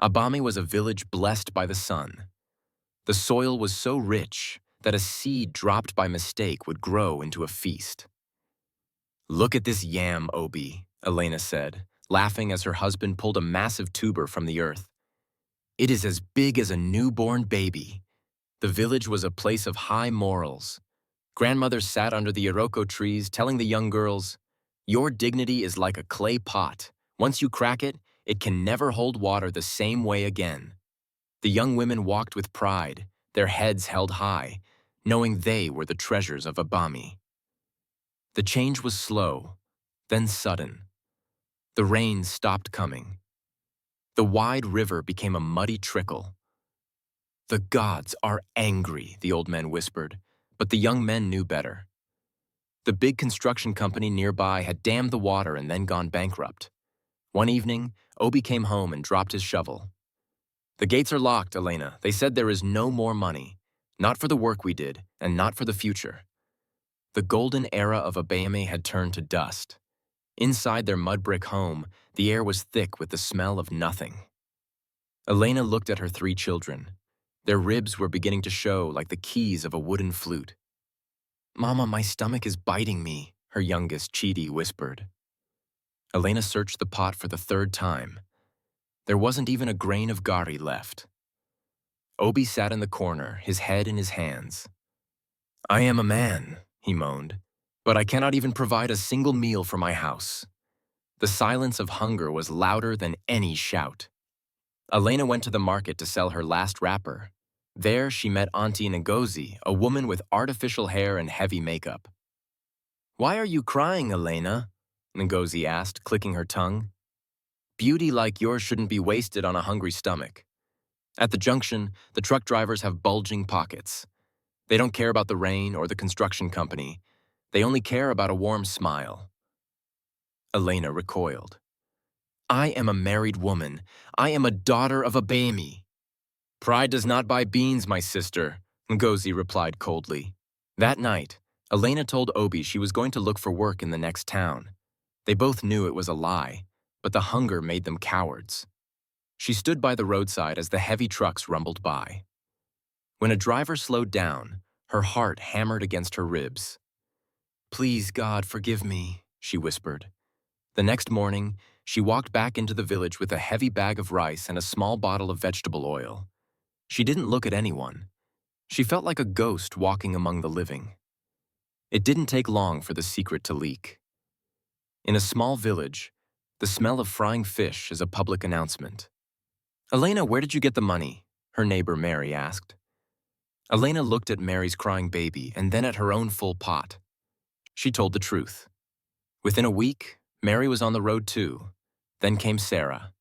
Abame was a village blessed by the sun. The soil was so rich that a seed dropped by mistake would grow into a feast. "Look at this yam, Obi," Elena said, laughing as her husband pulled a massive tuber from the earth. "It is as big as a newborn baby." The village was a place of high morals. Grandmothers sat under the iroko trees telling the young girls, "Your dignity is like a clay pot. Once you crack it, it can never hold water the same way again." The young women walked with pride, their heads held high, knowing they were the treasures of Abame. The change was slow, then sudden. The rain stopped coming. The wide river became a muddy trickle. "The gods are angry," the old men whispered, but the young men knew better. The big construction company nearby had dammed the water and then gone bankrupt. One evening, Obi came home and dropped his shovel. "The gates are locked, Elena. They said there is no more money. Not for the work we did, and not for the future." The golden era of Abame had turned to dust. Inside their mud brick home, the air was thick with the smell of nothing. Elena looked at her 3 children. Their ribs were beginning to show like the keys of a wooden flute. "Mama, my stomach is biting me," her youngest, Chidi, whispered. Elena searched the pot for the 3rd time. There wasn't even a grain of gari left. Obi sat in the corner, his head in his hands. "I am a man," he moaned, "but I cannot even provide a single meal for my house." The silence of hunger was louder than any shout. Elena went to the market to sell her last wrapper. There she met Auntie Ngozi, a woman with artificial hair and heavy makeup. "Why are you crying, Elena?" Ngozi asked, clicking her tongue. "Beauty like yours shouldn't be wasted on a hungry stomach. At the junction, the truck drivers have bulging pockets. They don't care about the rain or the construction company. They only care about a warm smile." Elena recoiled. "I am a married woman. I am a daughter of Abame." "Pride does not buy beans, my sister," Ngozi replied coldly. That night, Elena told Obi she was going to look for work in the next town. They both knew it was a lie, but the hunger made them cowards. She stood by the roadside as the heavy trucks rumbled by. When a driver slowed down, her heart hammered against her ribs. "Please, God, forgive me," she whispered. The next morning, she walked back into the village with a heavy bag of rice and a small bottle of vegetable oil. She didn't look at anyone. She felt like a ghost walking among the living. It didn't take long for the secret to leak. In a small village, the smell of frying fish is a public announcement. "Elena, where did you get the money?" her neighbor Mary asked. Elena looked at Mary's crying baby and then at her own full pot. She told the truth. Within a week, Mary was on the road too. Then came Sarah.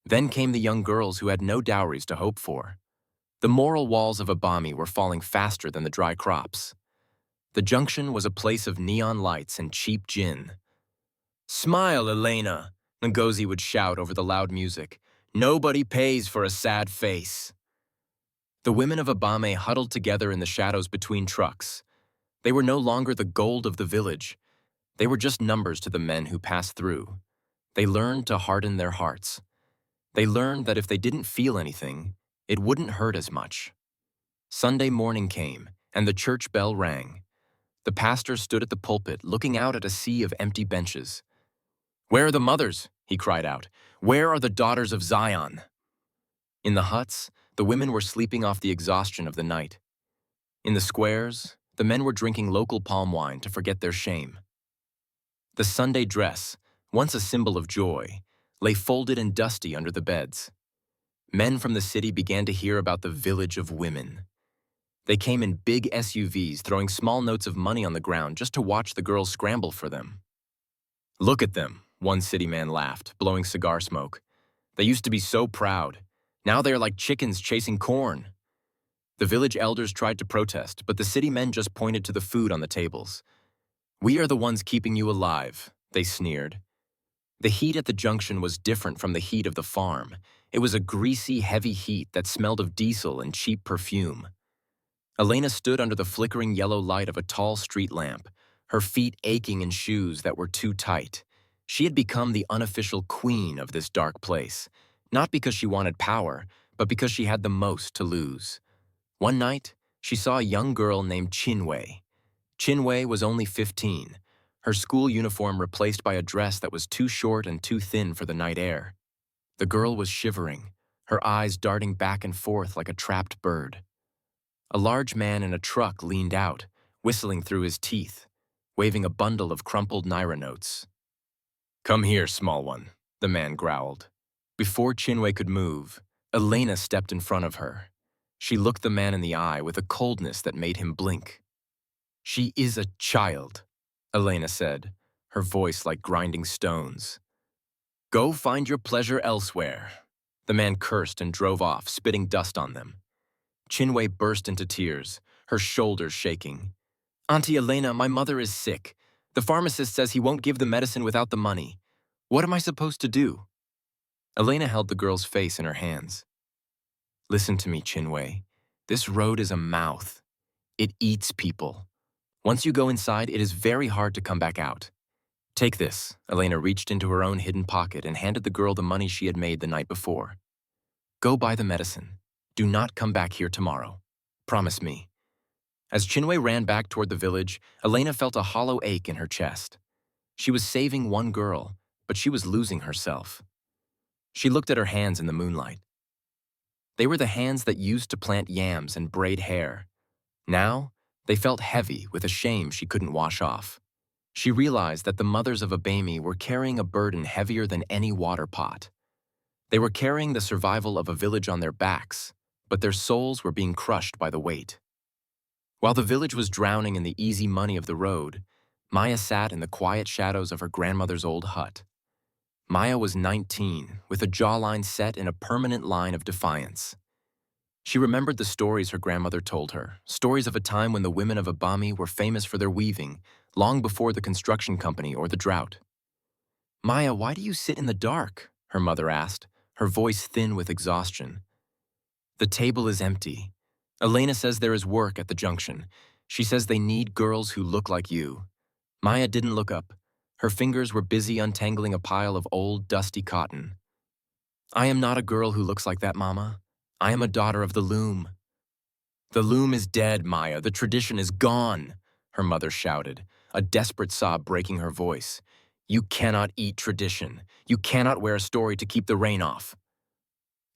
Then came the young girls who had no dowries to hope for. The moral walls of Abame were falling faster than the dry crops. The junction was a place of neon lights and cheap gin. "Smile, Elena," Ngozi would shout over the loud music. "Nobody pays for a sad face." The women of Abame huddled together in the shadows between trucks. They were no longer the gold of the village. They were just numbers to the men who passed through. They learned to harden their hearts. They learned that if they didn't feel anything, it wouldn't hurt as much. Sunday morning came, and the church bell rang. The pastor stood at the pulpit, looking out at a sea of empty benches. "Where are the mothers?" he cried out. "Where are the daughters of Zion?" In the huts, the women were sleeping off the exhaustion of the night. In the squares, the men were drinking local palm wine to forget their shame. The Sunday dress, once a symbol of joy, lay folded and dusty under the beds. Men from the city began to hear about the village of women. They came in big SUVs, throwing small notes of money on the ground just to watch the girls scramble for them. "Look at them," one city man laughed, blowing cigar smoke. "They used to be so proud. Now they are like chickens chasing corn." The village elders tried to protest, but the city men just pointed to the food on the tables. "We are the ones keeping you alive," they sneered. The heat at the junction was different from the heat of the farm. It was a greasy, heavy heat that smelled of diesel and cheap perfume. Elena stood under the flickering yellow light of a tall street lamp, her feet aching in shoes that were too tight. She had become the unofficial queen of this dark place. Not because she wanted power, but because she had the most to lose. One night, she saw a young girl named Chinwei. Chinwei was only 15, her school uniform replaced by a dress that was too short and too thin for the night air. The girl was shivering, her eyes darting back and forth like a trapped bird. A large man in a truck leaned out, whistling through his teeth, waving a bundle of crumpled Naira notes. "Come here, small one," the man growled. Before Chinwei could move, Elena stepped in front of her. She looked the man in the eye with a coldness that made him blink. "She is a child," Elena said, her voice like grinding stones. "Go find your pleasure elsewhere." The man cursed and drove off, spitting dust on them. Chinwei burst into tears, her shoulders shaking. "Auntie Elena, my mother is sick. The pharmacist says he won't give the medicine without the money. What am I supposed to do?" Elena held the girl's face in her hands. "Listen to me, Chinwei. This road is a mouth. It eats people. Once you go inside, it is very hard to come back out. Take this." Elena reached into her own hidden pocket and handed the girl the money she had made the night before. "Go buy the medicine. Do not come back here tomorrow. Promise me." As Chinwei ran back toward the village, Elena felt a hollow ache in her chest. She was saving one girl, but she was losing herself. She looked at her hands in the moonlight. They were the hands that used to plant yams and braid hair. Now, they felt heavy with a shame she couldn't wash off. She realized that the mothers of Abame were carrying a burden heavier than any water pot. They were carrying the survival of a village on their backs, but their souls were being crushed by the weight. While the village was drowning in the easy money of the road, Maya sat in the quiet shadows of her grandmother's old hut. Maya was 19, with a jawline set in a permanent line of defiance. She remembered the stories her grandmother told her, stories of a time when the women of Abame were famous for their weaving, long before the construction company or the drought. "Maya, why do you sit in the dark?" her mother asked, her voice thin with exhaustion. "The table is empty. Elena says there is work at the Junction. She says they need girls who look like you." Maya didn't look up. Her fingers were busy untangling a pile of old, dusty cotton. "I am not a girl who looks like that, Mama. I am a daughter of the loom." "The loom is dead, Maya. The tradition is gone," her mother shouted, a desperate sob breaking her voice. "You cannot eat tradition. You cannot wear a story to keep the rain off."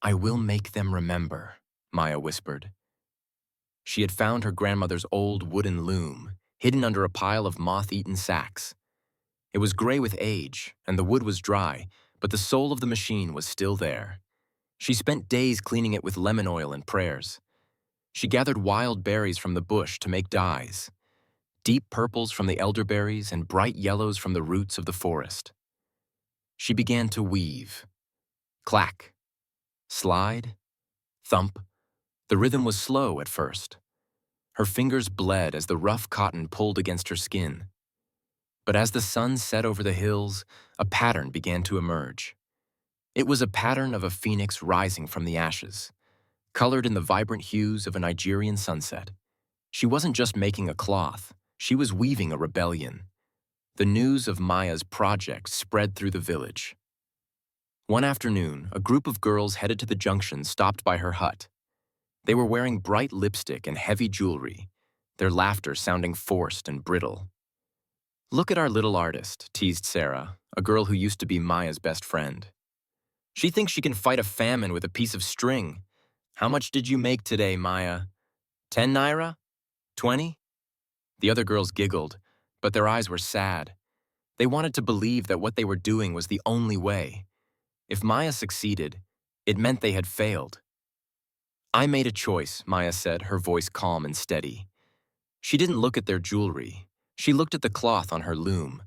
"I will make them remember," Maya whispered. She had found her grandmother's old wooden loom, hidden under a pile of moth-eaten sacks. It was gray with age, and the wood was dry, but the soul of the machine was still there. She spent days cleaning it with lemon oil and prayers. She gathered wild berries from the bush to make dyes, deep purples from the elderberries and bright yellows from the roots of the forest. She began to weave. Clack, slide, thump. The rhythm was slow at first. Her fingers bled as the rough cotton pulled against her skin. But as the sun set over the hills, a pattern began to emerge. It was a pattern of a phoenix rising from the ashes, colored in the vibrant hues of a Nigerian sunset. She wasn't just making a cloth, she was weaving a rebellion. The news of Maya's project spread through the village. One afternoon, a group of girls headed to the Junction stopped by her hut. They were wearing bright lipstick and heavy jewelry, their laughter sounding forced and brittle. "Look at our little artist," teased Sarah, a girl who used to be Maya's best friend. "She thinks she can fight a famine with a piece of string. How much did you make today, Maya? 10 naira? 20? The other girls giggled, but their eyes were sad. They wanted to believe that what they were doing was the only way. If Maya succeeded, it meant they had failed. "I made a choice," Maya said, her voice calm and steady. She didn't look at their jewelry. She looked at the cloth on her loom.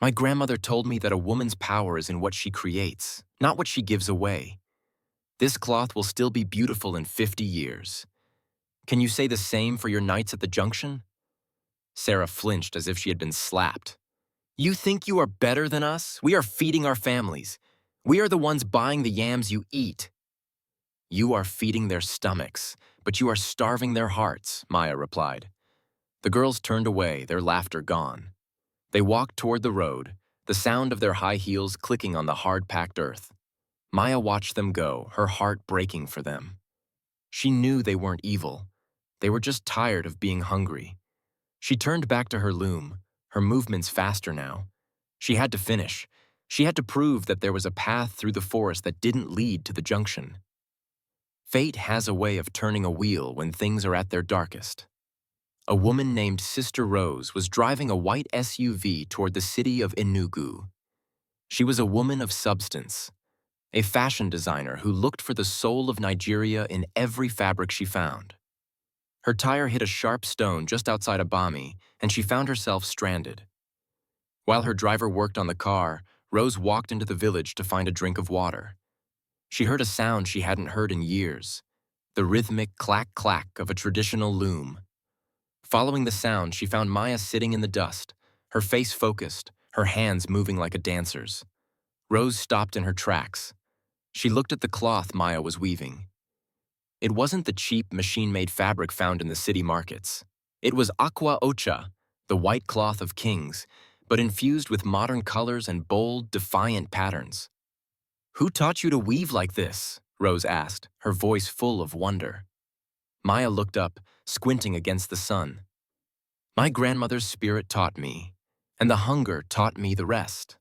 "My grandmother told me that a woman's power is in what she creates, not what she gives away. This cloth will still be beautiful in 50 years. Can you say the same for your nights at the Junction?" Sarah flinched as if she had been slapped. "You think you are better than us? We are feeding our families. We are the ones buying the yams you eat." "You are feeding their stomachs, but you are starving their hearts," Maya replied. The girls turned away, their laughter gone. They walked toward the road, the sound of their high heels clicking on the hard-packed earth. Maya watched them go, her heart breaking for them. She knew they weren't evil. They were just tired of being hungry. She turned back to her loom, her movements faster now. She had to finish. She had to prove that there was a path through the forest that didn't lead to the junction. Fate has a way of turning a wheel when things are at their darkest. A woman named Sister Rose was driving a white SUV toward the city of Enugu. She was a woman of substance, a fashion designer who looked for the soul of Nigeria in every fabric she found. Her tire hit a sharp stone just outside Abame, and she found herself stranded. While her driver worked on the car, Rose walked into the village to find a drink of water. She heard a sound she hadn't heard in years, the rhythmic clack-clack of a traditional loom. Following the sound, she found Maya sitting in the dust, her face focused, her hands moving like a dancer's. Rose stopped in her tracks. She looked at the cloth Maya was weaving. It wasn't the cheap, machine-made fabric found in the city markets. It was aqua ocha, the white cloth of kings, but infused with modern colors and bold, defiant patterns. "Who taught you to weave like this?" Rose asked, her voice full of wonder. Maya looked up, squinting against the sun. "My grandmother's spirit taught me, and the hunger taught me the rest."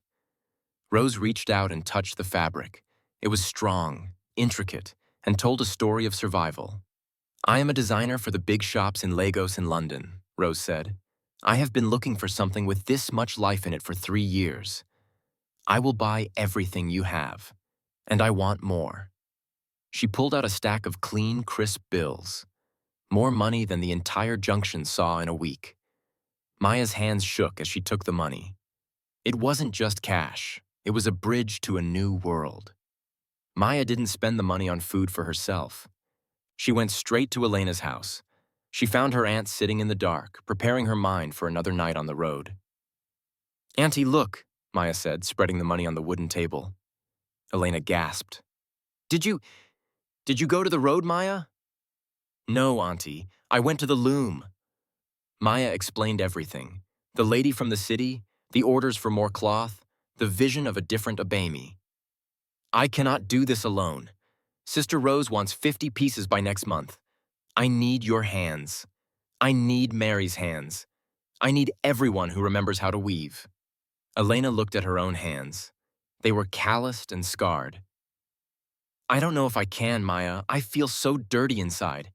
Rose reached out and touched the fabric. It was strong, intricate, and told a story of survival. "I am a designer for the big shops in Lagos and London," Rose said. "I have been looking for something with this much life in it for 3 years. I will buy everything you have, and I want more." She pulled out a stack of clean, crisp bills. More money than the entire Junction saw in a week. Maya's hands shook as she took the money. It wasn't just cash. It was a bridge to a new world. Maya didn't spend the money on food for herself. She went straight to Elena's house. She found her aunt sitting in the dark, preparing her mind for another night on the road. "Auntie, look," Maya said, spreading the money on the wooden table. Elena gasped. Did you go to the road, Maya?" "No, Auntie. I went to the loom." Maya explained everything. The lady from the city, the orders for more cloth, the vision of a different Abame. "I cannot do this alone. Sister Rose wants 50 pieces by next month. I need your hands. I need Mary's hands. I need everyone who remembers how to weave." Elena looked at her own hands. They were calloused and scarred. "I don't know if I can, Maya. I feel so dirty inside.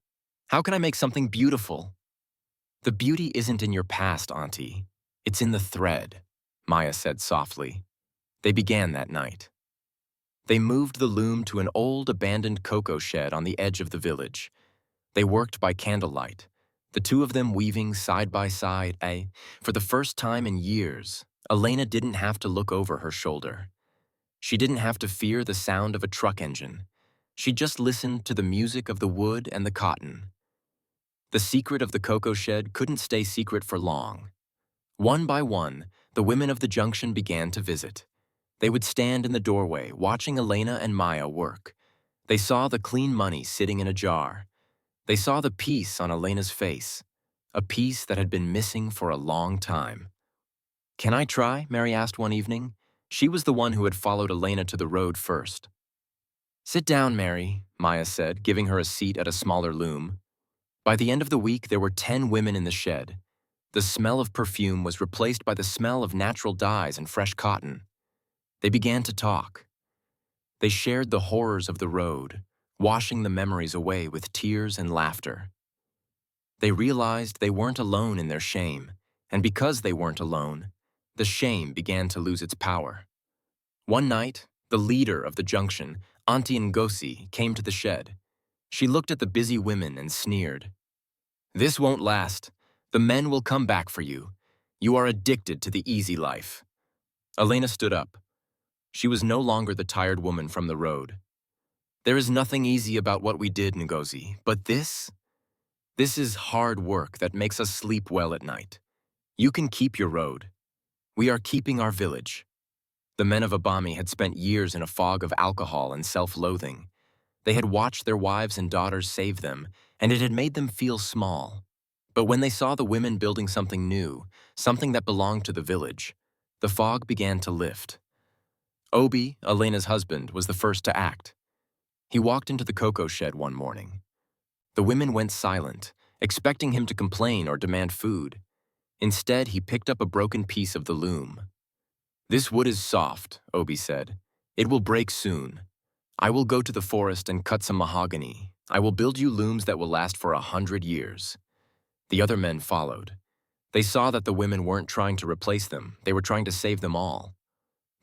How can I make something beautiful?" "The beauty isn't in your past, Auntie. It's in the thread," Maya said softly. They began that night. They moved the loom to an old abandoned cocoa shed on the edge of the village. They worked by candlelight, the two of them weaving side by side. For the first time in years, Elena didn't have to look over her shoulder. She didn't have to fear the sound of a truck engine. She just listened to the music of the wood and the cotton. The secret of the cocoa shed couldn't stay secret for long. One by one, the women of the Junction began to visit. They would stand in the doorway, watching Elena and Maya work. They saw the clean money sitting in a jar. They saw the peace on Elena's face, a peace that had been missing for a long time. "Can I try?" Mary asked one evening. She was the one who had followed Elena to the road first. "Sit down, Mary," Maya said, giving her a seat at a smaller loom. By the end of the week, there were 10 women in the shed. The smell of perfume was replaced by the smell of natural dyes and fresh cotton. They began to talk. They shared the horrors of the road, washing the memories away with tears and laughter. They realized they weren't alone in their shame, and because they weren't alone, the shame began to lose its power. One night, the leader of the Junction, Auntie Ngozi, came to the shed. She looked at the busy women and sneered. "This won't last. The men will come back for you. You are addicted to the easy life." Elena stood up. She was no longer the tired woman from the road. "There is nothing easy about what we did, Ngozi, but this is hard work that makes us sleep well at night. You can keep your road. We are keeping our village." The men of Abame had spent years in a fog of alcohol and self-loathing. They had watched their wives and daughters save them, and it had made them feel small. But when they saw the women building something new, something that belonged to the village, the fog began to lift. Obi, Elena's husband, was the first to act. He walked into the cocoa shed one morning. The women went silent, expecting him to complain or demand food. Instead, he picked up a broken piece of the loom. "This wood is soft," Obi said. "It will break soon. I will go to the forest and cut some mahogany. I will build you looms that will last for 100 years. The other men followed. They saw that the women weren't trying to replace them, they were trying to save them all.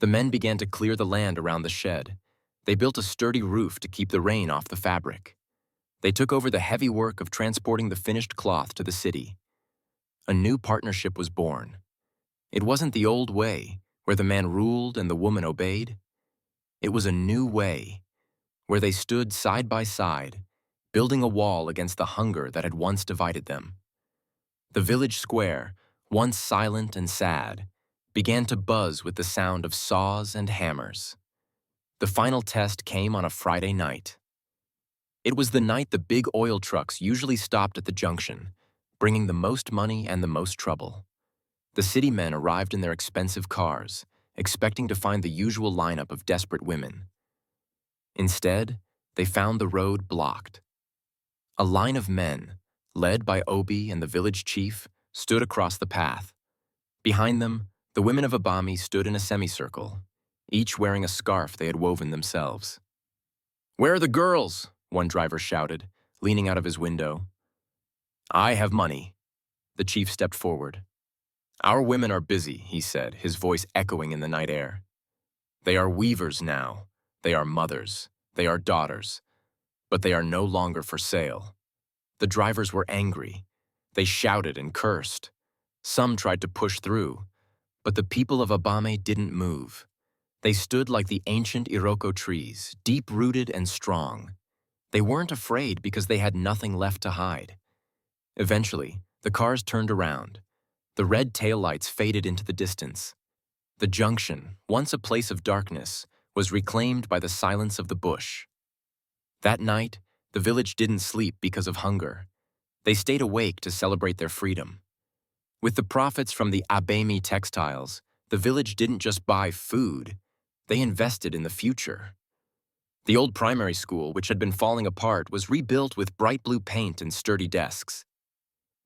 The men began to clear the land around the shed. They built a sturdy roof to keep the rain off the fabric. They took over the heavy work of transporting the finished cloth to the city. A new partnership was born. It wasn't the old way, where the man ruled and the woman obeyed. It was a new way, where they stood side by side, building a wall against the hunger that had once divided them. The village square, once silent and sad, began to buzz with the sound of saws and hammers. The final test came on a Friday night. It was the night the big oil trucks usually stopped at the junction, bringing the most money and the most trouble. The city men arrived in their expensive cars, expecting to find the usual lineup of desperate women. Instead, they found the road blocked. A line of men, led by Obi and the village chief, stood across the path. Behind them, the women of Abame stood in a semicircle, each wearing a scarf they had woven themselves. "Where are the girls?" one driver shouted, leaning out of his window. "I have money." The chief stepped forward. "Our women are busy," he said, his voice echoing in the night air. "They are weavers now. They are mothers. They are daughters. But they are no longer for sale." The drivers were angry. They shouted and cursed. Some tried to push through, but the people of Abame didn't move. They stood like the ancient Iroko trees, deep-rooted and strong. They weren't afraid because they had nothing left to hide. Eventually, the cars turned around. The red taillights faded into the distance. The junction, once a place of darkness, was reclaimed by the silence of the bush. That night, the village didn't sleep because of hunger. They stayed awake to celebrate their freedom. With the profits from the Abame textiles, the village didn't just buy food, they invested in the future. The old primary school, which had been falling apart, was rebuilt with bright blue paint and sturdy desks.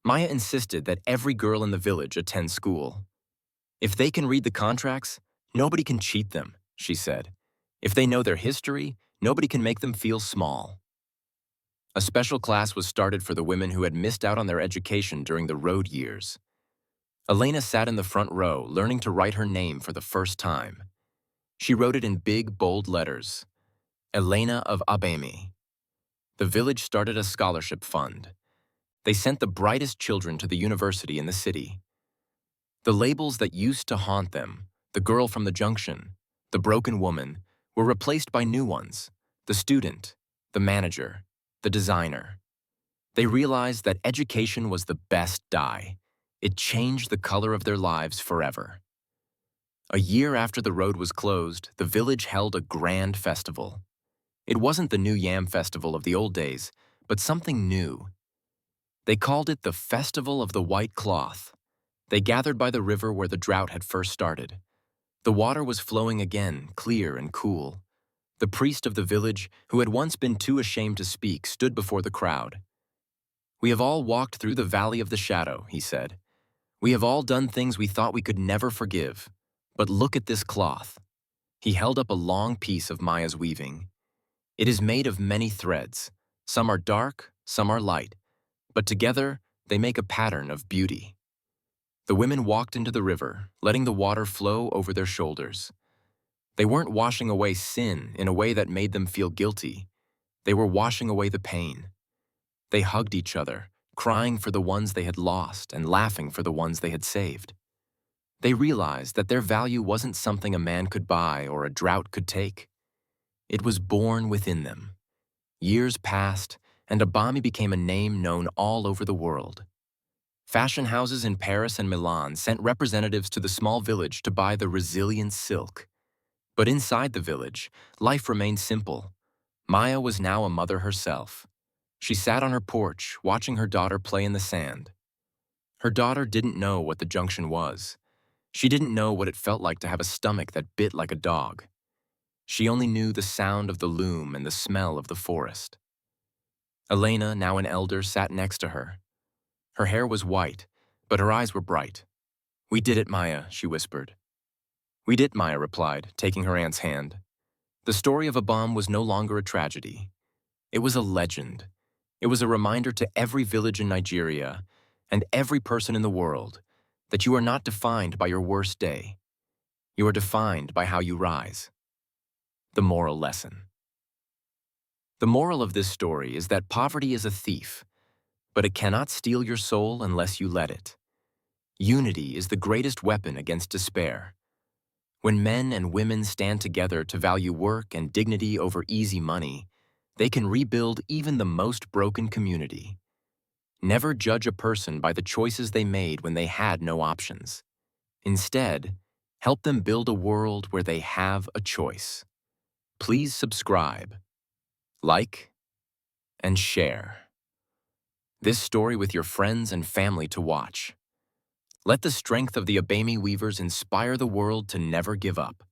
Maya insisted that every girl in the village attend school. "If they can read the contracts, nobody can cheat them," she said. "If they know their history, nobody can make them feel small." A special class was started for the women who had missed out on their education during the road years. Elena sat in the front row, learning to write her name for the first time. She wrote it in big, bold letters. Elena of Abame. The village started a scholarship fund. They sent the brightest children to the university in the city. The labels that used to haunt them, the girl from the junction, the broken woman, were replaced by new ones, the student, the manager, the designer. They realized that education was the best dye. It changed the color of their lives forever. A year after the road was closed, the village held a grand festival. It wasn't the New Yam Festival of the old days, but something new. They called it the Festival of the White Cloth. They gathered by the river where the drought had first started. The water was flowing again, clear and cool. The priest of the village, who had once been too ashamed to speak, stood before the crowd. "We have all walked through the valley of the shadow," he said. "We have all done things we thought we could never forgive. But look at this cloth." He held up a long piece of Maya's weaving. "It is made of many threads. Some are dark, some are light, but together they make a pattern of beauty." The women walked into the river, letting the water flow over their shoulders. They weren't washing away sin in a way that made them feel guilty. They were washing away the pain. They hugged each other, crying for the ones they had lost and laughing for the ones they had saved. They realized that their value wasn't something a man could buy or a drought could take. It was born within them. Years passed, and Abame became a name known all over the world. Fashion houses in Paris and Milan sent representatives to the small village to buy the resilient silk. But inside the village, life remained simple. Maya was now a mother herself. She sat on her porch, watching her daughter play in the sand. Her daughter didn't know what the junction was. She didn't know what it felt like to have a stomach that bit like a dog. She only knew the sound of the loom and the smell of the forest. Elena, now an elder, sat next to her. Her hair was white, but her eyes were bright. "We did it, Maya," she whispered. "We did," Maya replied, taking her aunt's hand. The story of Abame was no longer a tragedy. It was a legend. It was a reminder to every village in Nigeria and every person in the world that you are not defined by your worst day. You are defined by how you rise. The moral lesson. The moral of this story is that poverty is a thief, but it cannot steal your soul unless you let it. Unity is the greatest weapon against despair. When men and women stand together to value work and dignity over easy money, they can rebuild even the most broken community. Never judge a person by the choices they made when they had no options. Instead, help them build a world where they have a choice. Please subscribe, like, and share this story with your friends and family to watch. Let the strength of the Abame weavers inspire the world to never give up.